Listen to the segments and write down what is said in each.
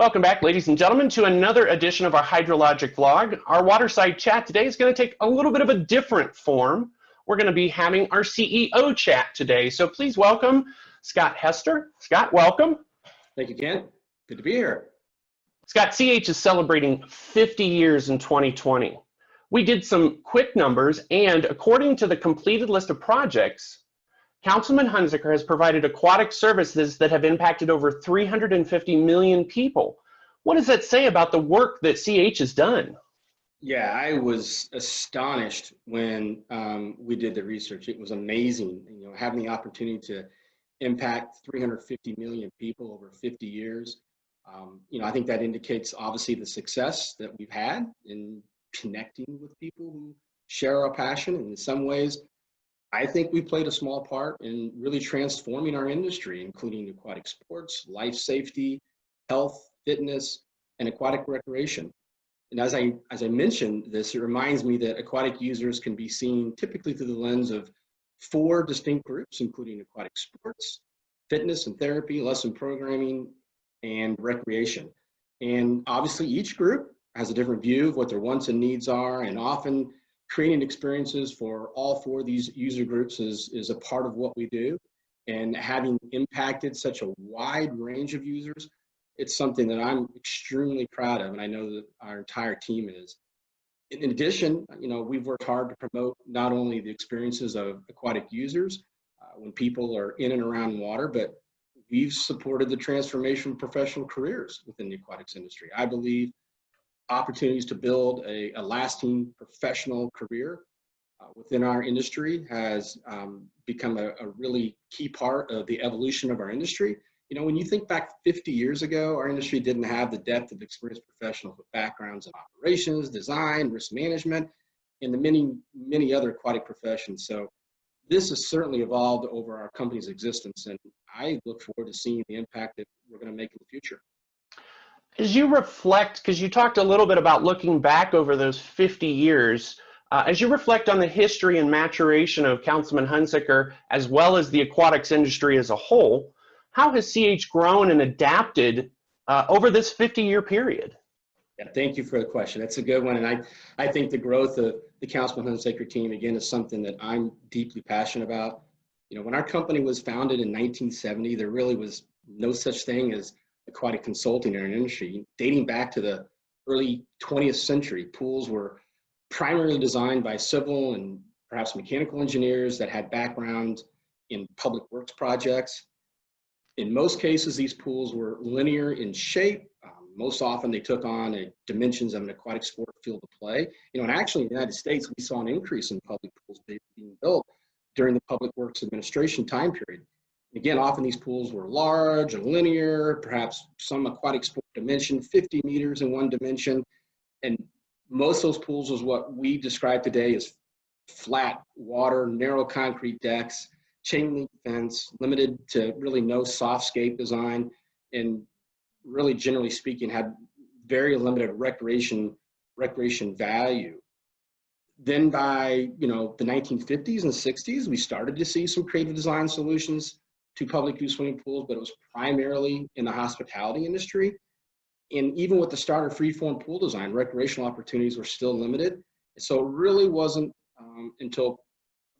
Welcome back, ladies and gentlemen, to another edition of our hydrologic vlog. Our Waterside chat today is going to take a little bit of a different form. We're going to be having our CEO chat today. So please welcome Scott Hester. Scott, welcome. Thank you, Ken. Good to be here. Scott, CH is celebrating 50 years in 2020. We did some quick numbers, and according to the completed list of projects, Counsilman-Hunsaker has provided aquatic services that have impacted over 350 million people. What does that say about the work that CH has done? Yeah, I was astonished when we did the research. It was amazing, having the opportunity to impact 350 million people over 50 years. I think that indicates obviously the success that we've had in connecting with people who share our passion. And in some ways, I think we played a small part in really transforming our industry, including aquatic sports, life safety, health, fitness, and aquatic recreation. And as I mentioned this, it reminds me that aquatic users can be seen typically through the lens of 4 distinct groups, including aquatic sports, fitness and therapy, lesson programming, and recreation. And obviously each group has a different view of what their wants and needs are, and often creating experiences for all 4 of these user groups is a part of what we do. And having impacted such a wide range of users, it's something that I'm extremely proud of, and I know that our entire team is. In addition, we've worked hard to promote not only the experiences of aquatic users when people are in and around water, but we've supported the transformation of professional careers within the aquatics industry. I believe opportunities to build a lasting professional career within our industry has become a really key part of the evolution of our industry. When you think back 50 years ago, our industry didn't have the depth of experienced professionals with backgrounds in operations, design, risk management, and the many, many other aquatic professions. So this has certainly evolved over our company's existence, and I look forward to seeing the impact that we're going to make in the future. As you reflect, because you talked a little bit about looking back over those 50 years, as you reflect on the history and maturation of Counsilman-Hunsaker as well as the aquatics industry as a whole, how has CH grown and adapted over this 50-year period? Yeah, thank you for the question. That's a good one, and I think the growth of the Councilman-Hunsaker team, again, is something that I'm deeply passionate about. When our company was founded in 1970, there really was no such thing as aquatic consulting in our industry. Dating back to the early 20th century, pools were primarily designed by civil and perhaps mechanical engineers that had background in public works projects. In most cases, these pools were linear in shape. Most often, they took on dimensions of an aquatic sport field of play. And actually, in the United States, we saw an increase in public pools being built during the Public Works Administration time period. Again, often these pools were large and linear, perhaps some aquatic sport dimension, 50 meters in one dimension. And most of those pools is what we describe today as flat water, narrow concrete decks, chain link fence, limited to really no softscape design, and really generally speaking had very limited recreation value. Then by the 1950s and 60s, we started to see some creative design solutions to public use swimming pools, but it was primarily in the hospitality industry. And even with the start of freeform pool design, recreational opportunities were still limited. So it really wasn't until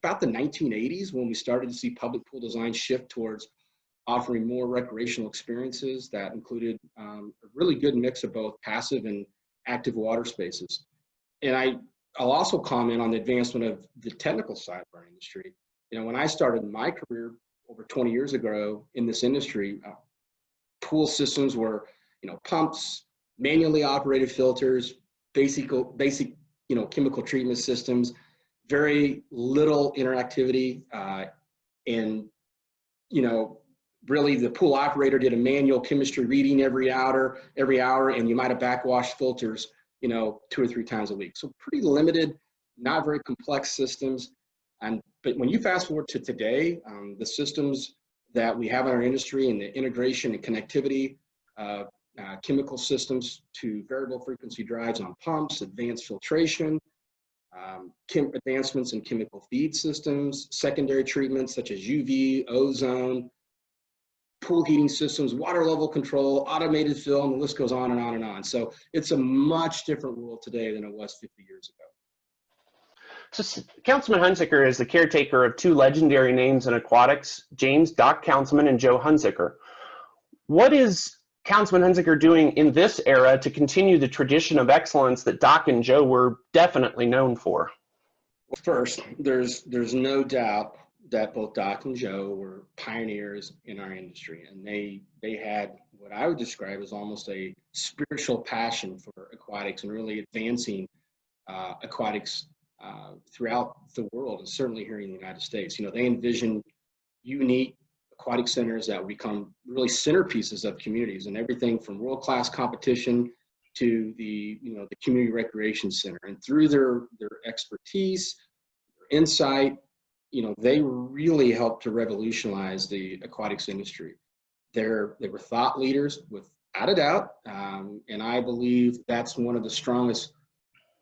about the 1980s when we started to see public pool design shift towards offering more recreational experiences that included a really good mix of both passive and active water spaces. And I'll also comment on the advancement of the technical side of our industry. When I started my career over 20 years ago in this industry, pool systems were, pumps, manually operated filters, basic, chemical treatment systems, very little interactivity, and, really the pool operator did a manual chemistry reading every hour, and you might have backwashed filters, 2 or 3 times a week. So pretty limited, not very complex systems. But when you fast forward to today, the systems that we have in our industry and the integration and connectivity of chemical systems to variable frequency drives on pumps, advanced filtration, advancements in chemical feed systems, secondary treatments such as UV, ozone, pool heating systems, water level control, automated fill, and the list goes on and on and on. So it's a much different world today than it was 50 years ago. So Councilman-Hunsaker is the caretaker of two legendary names in aquatics, James Doc Councilman and Joe Hunsaker. What is Councilman-Hunsaker doing in this era to continue the tradition of excellence that Doc and Joe were definitely known for? First, there's no doubt that both Doc and Joe were pioneers in our industry, and they had what I would describe as almost a spiritual passion for aquatics and really advancing aquatics throughout the world, and certainly here in the United States. You know, they envision unique aquatic centers that become really centerpieces of communities, and everything from world-class competition to the community recreation center. And through their expertise, their insight, they really helped to revolutionize the aquatics industry. They were thought leaders without a doubt, and I believe that's one of the strongest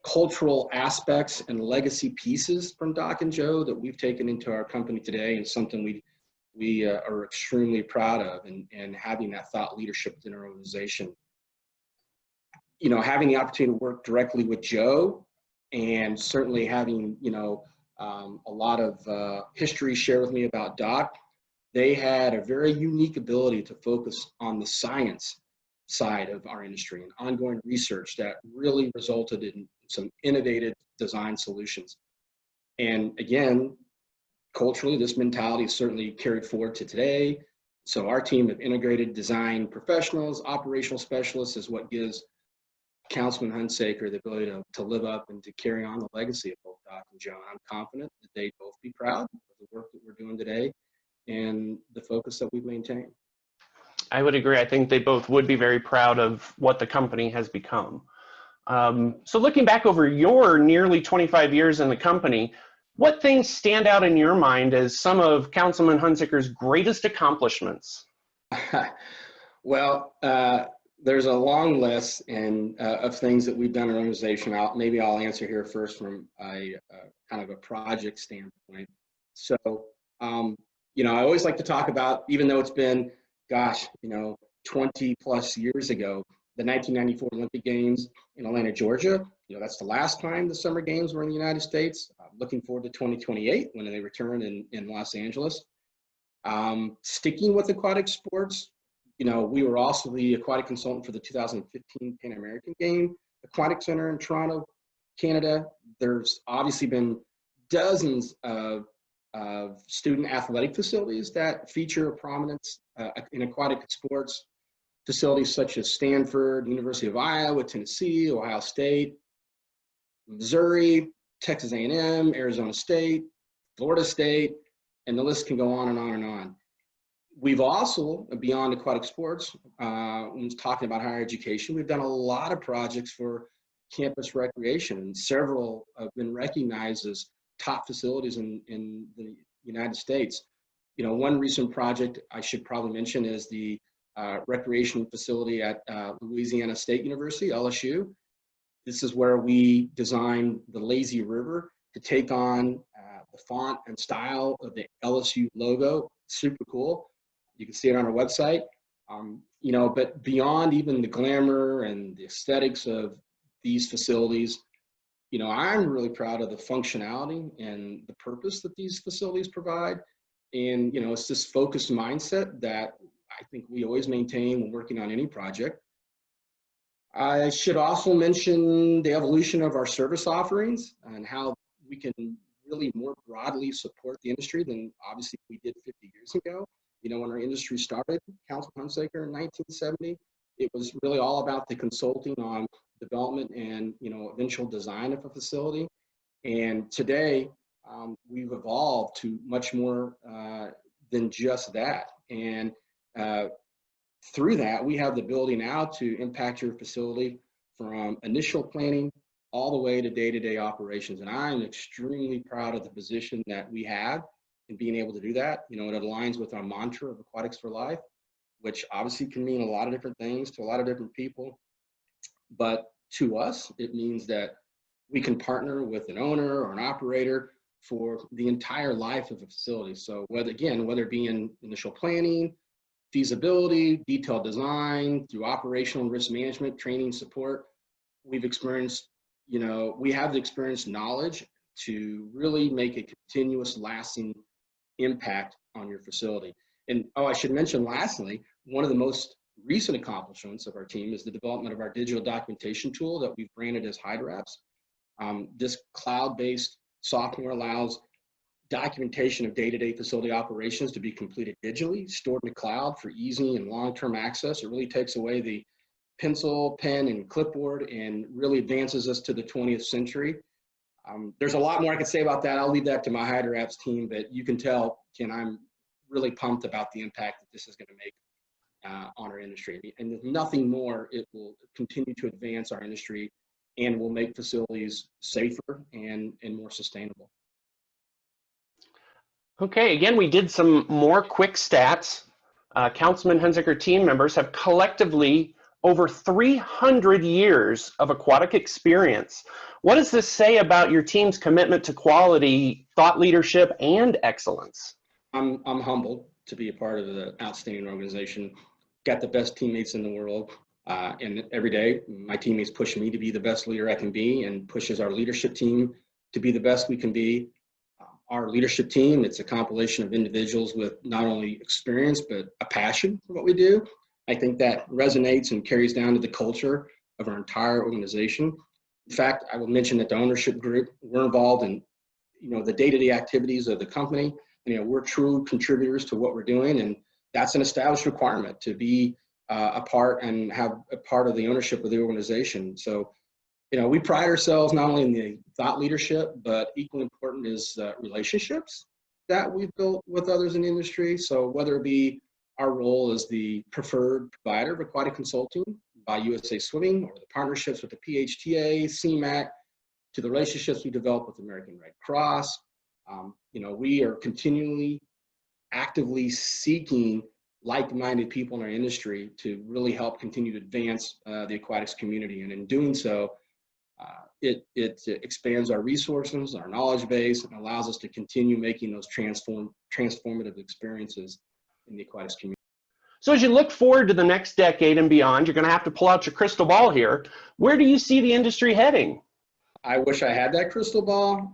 cultural aspects and legacy pieces from Doc and Joe that we've taken into our company today, and something we are extremely proud of, and having that thought leadership within our organization. Having the opportunity to work directly with Joe, and certainly having a lot of history shared with me about Doc, they had a very unique ability to focus on the science side of our industry and ongoing research that really resulted in some innovative design solutions. And again, culturally, this mentality is certainly carried forward to today. So our team of integrated design professionals, operational specialists, is what gives Counsilman-Hunsaker the ability to live up and to carry on the legacy of both Doc and Joe. I'm confident that they'd both be proud of the work that we're doing today and the focus that we've maintained. I would agree. I think they both would be very proud of what the company has become. So looking back over your nearly 25 years in the company, what things stand out in your mind as some of Councilman-Hunsaker's greatest accomplishments? Well, there's a long list of things that we've done in our organization. Maybe I'll answer here first from a kind of a project standpoint. So, I always like to talk about, even though it's been, 20 plus years ago, the 1994 Olympic Games in Atlanta, Georgia. That's the last time the Summer Games were in the United States. Looking forward to 2028 when they return in Los Angeles. Sticking with aquatic sports, we were also the aquatic consultant for the 2015 Pan American Game Aquatic Center in Toronto, Canada. There's obviously been dozens of student athletic facilities that feature a prominence in aquatic sports. Facilities such as Stanford, University of Iowa, Tennessee, Ohio State, Missouri, Texas A&M, Arizona State, Florida State, and the list can go on and on and on. We've also, beyond aquatic sports, when talking about higher education, we've done a lot of projects for campus recreation, and several have been recognized as top facilities in the United States. One recent project I should probably mention is the recreation facility at Louisiana State University, LSU. This is where we designed the lazy river to take on the font and style of the LSU logo. Super cool. You can see it on our website. But beyond even the glamour and the aesthetics of these facilities, I'm really proud of the functionality and the purpose that these facilities provide. And, it's this focused mindset that I think we always maintain when working on any project. I should also mention the evolution of our service offerings and how we can really more broadly support the industry than obviously we did 50 years ago. When our industry started, Councilman-Hunsaker in 1970, it was really all about the consulting on development and eventual design of a facility. And today, we've evolved to much more than just that. And through that, we have the ability now to impact your facility from initial planning all the way to day-to-day operations. And I'm extremely proud of the position that we have in being able to do that. It aligns with our mantra of Aquatics for Life, which obviously can mean a lot of different things to a lot of different people. But to us, it means that we can partner with an owner or an operator for the entire life of a facility. So whether it be in initial planning, feasibility, detailed design, through operational and risk management, training, support. We've experienced, we have the experience, knowledge to really make a continuous, lasting impact on your facility. And I should mention lastly, one of the most recent accomplishments of our team is the development of our digital documentation tool that we've branded as HydRaps. This cloud-based software allows documentation of day-to-day facility operations to be completed digitally, stored in the cloud for easy and long-term access. It really takes away the pencil, pen, and clipboard and really advances us to the 20th century. There's a lot more I could say about that. I'll leave that to my HydRaps team, but you can tell, Ken, I'm really pumped about the impact that this is going to make on our industry. And if nothing more, it will continue to advance our industry and will make facilities safer and more sustainable. Okay, again, we did some more quick stats. Counsilman-Hunsaker team members have collectively over 300 years of aquatic experience. What does this say about your team's commitment to quality, thought leadership, and excellence? I'm humbled to be a part of an outstanding organization. Got the best teammates in the world, and every day my teammates push me to be the best leader I can be, and pushes our leadership team to be the best we can be. Our leadership team, it's a compilation of individuals with not only experience but a passion for what we do. I think that resonates and carries down to the culture of our entire organization. In fact, I will mention that the ownership group, we're involved in the day-to-day activities of the company. We're true contributors to what we're doing, and that's an established requirement to be a part and have a part of the ownership of the organization. So, we pride ourselves not only in the thought leadership, but equally important is relationships that we've built with others in the industry. So whether it be our role as the preferred provider of aquatic consulting by USA Swimming, or the partnerships with the PHTA, CMAC, to the relationships we develop with the American Red Cross, we are continually actively seeking like-minded people in our industry to really help continue to advance the aquatics community. And in doing so, it expands our resources, our knowledge base, and allows us to continue making those transformative experiences in the aquatics community. So as you look forward to the next decade and beyond, you're going to have to pull out your crystal ball here. Where do you see the industry heading? I wish I had that crystal ball.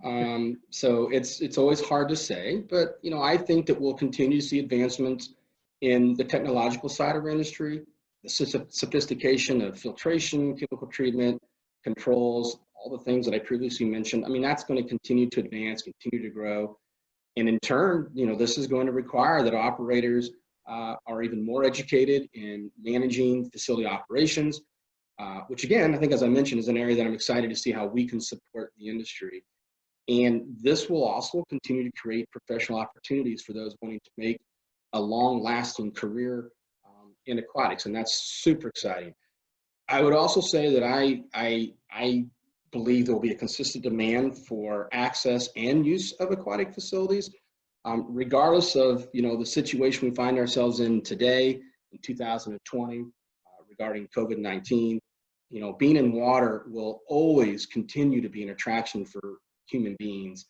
So it's always hard to say, but I think that we'll continue to see advancements in the technological side of our industry, the sophistication of filtration, chemical treatment, controls, all the things that I previously mentioned. I mean, that's going to continue to advance, continue to grow. And in turn, this is going to require that operators are even more educated in managing facility operations, which again, I think, as I mentioned, is an area that I'm excited to see how we can support the industry. And this will also continue to create professional opportunities for those wanting to make a long-lasting career in aquatics, and that's super exciting. I would also say that I believe there will be a consistent demand for access and use of aquatic facilities, regardless of the situation we find ourselves in today in 2020 regarding COVID-19. Being in water will always continue to be an attraction for human beings,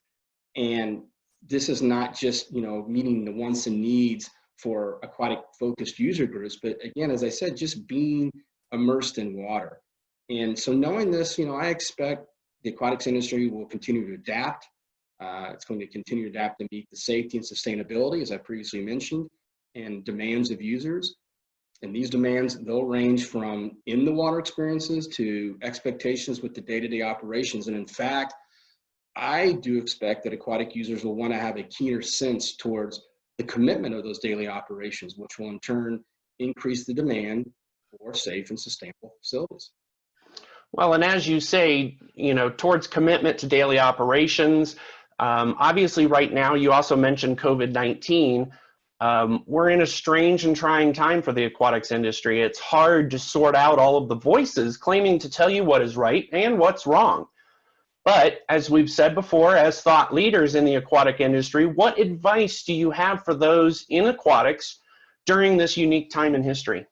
and this is not just meeting the wants and needs for aquatic focused user groups, but again, as I said, just being immersed in water. And so knowing this, I expect the aquatics industry will continue to adapt. It's going to continue to adapt to meet the safety and sustainability, as I previously mentioned, and demands of users. And these demands, they'll range from in the water experiences to expectations with the day-to-day operations. And in fact, I do expect that aquatic users will want to have a keener sense towards the commitment of those daily operations, which will in turn increase the demand for safe and sustainable facilities. Well, and as you say, towards commitment to daily operations, obviously right now, you also mentioned COVID-19. We're in a strange and trying time for the aquatics industry. It's hard to sort out all of the voices claiming to tell you what is right and what's wrong. But as we've said before, as thought leaders in the aquatic industry, what advice do you have for those in aquatics during this unique time in history?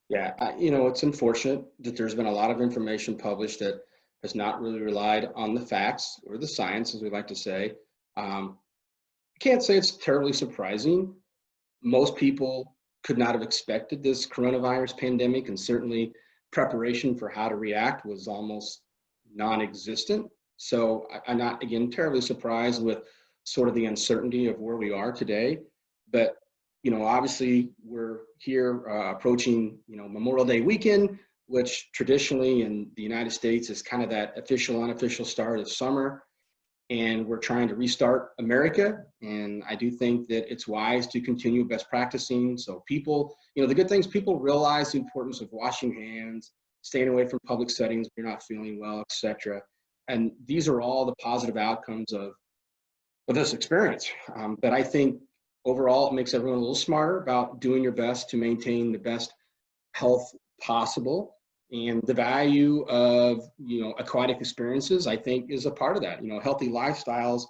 Yeah, it's unfortunate that there's been a lot of information published that has not really relied on the facts or the science, as we like to say. I can't say it's terribly surprising. Most people could not have expected this coronavirus pandemic, and certainly preparation for how to react was almost non-existent. So I'm not, again, terribly surprised with sort of the uncertainty of where we are today. But, obviously we're here approaching, Memorial Day weekend, which traditionally in the United States is kind of that official, unofficial start of summer. And we're trying to restart America. And I do think that it's wise to continue best practicing. So people, the good things, people realize the importance of washing hands, staying away from public settings if you're not feeling well, etc. And these are all the positive outcomes of this experience. But I think overall, it makes everyone a little smarter about doing your best to maintain the best health possible. And the value of, aquatic experiences, I think, is a part of that. Healthy lifestyles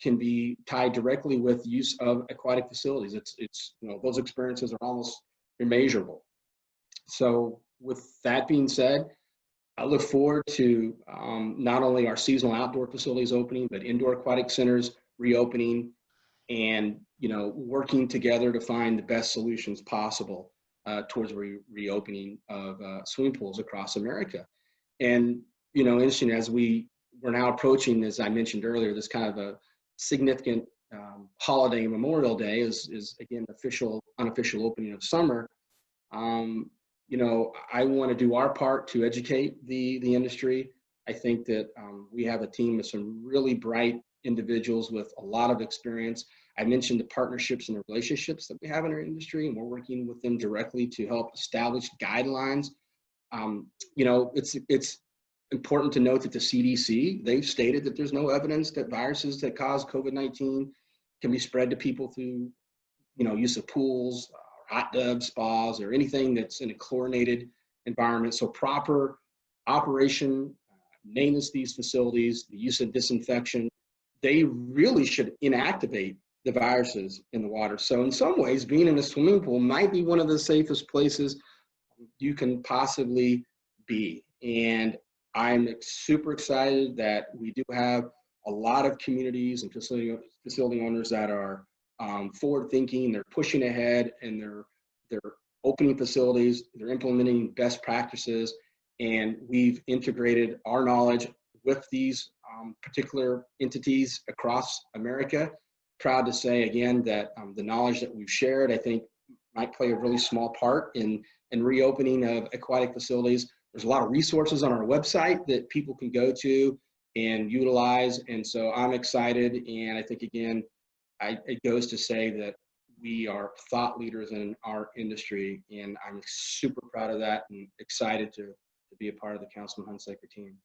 can be tied directly with use of aquatic facilities. It's those experiences are almost immeasurable. So with that being said, I look forward to not only our seasonal outdoor facilities opening, but indoor aquatic centers reopening, and working together to find the best solutions possible towards reopening of swimming pools across America. And interesting, as we're now approaching, as I mentioned earlier, this kind of a significant holiday, Memorial Day is again unofficial opening of summer. I want to do our part to educate the industry. I think that we have a team of some really bright individuals with a lot of experience. I mentioned the partnerships and the relationships that we have in our industry, and we're working with them directly to help establish guidelines. It's important to note that the CDC, they've stated that there's no evidence that viruses that cause COVID-19 can be spread to people through, use of pools, hot tubs, spas, or anything that's in a chlorinated environment. So proper operation, maintenance of these facilities, the use of disinfection, they really should inactivate the viruses in the water. So in some ways, being in a swimming pool might be one of the safest places you can possibly be. And I'm super excited that we do have a lot of communities and facility owners that are forward thinking, they're pushing ahead, and they're opening facilities, they're implementing best practices, and we've integrated our knowledge with these particular entities across America. Proud to say again that the knowledge that we've shared, I think, might play a really small part in reopening of aquatic facilities. There's a lot of resources on our website that people can go to and utilize. And so I'm excited. And I think, again, it goes to say that we are thought leaders in our industry. And I'm super proud of that and excited to be a part of the Councilman-Hunsaker team.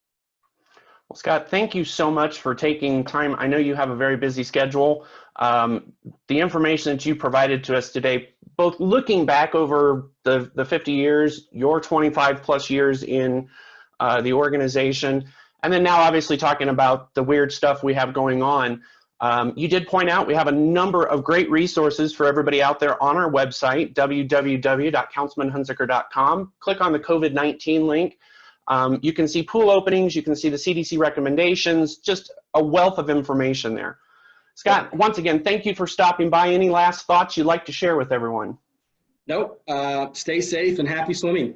Well, Scott, thank you so much for taking time. I know you have a very busy schedule. The information that you provided to us today, both looking back over the 50 years, your 25 plus years in the organization, and then now obviously talking about the weird stuff we have going on. You did point out we have a number of great resources for everybody out there on our website, www.councilman-hunsaker.com. Click on the COVID-19 link. You can see pool openings, you can see the CDC recommendations, just a wealth of information there. Scott, once again, thank you for stopping by. Any last thoughts you'd like to share with everyone? Nope. Stay safe and happy swimming.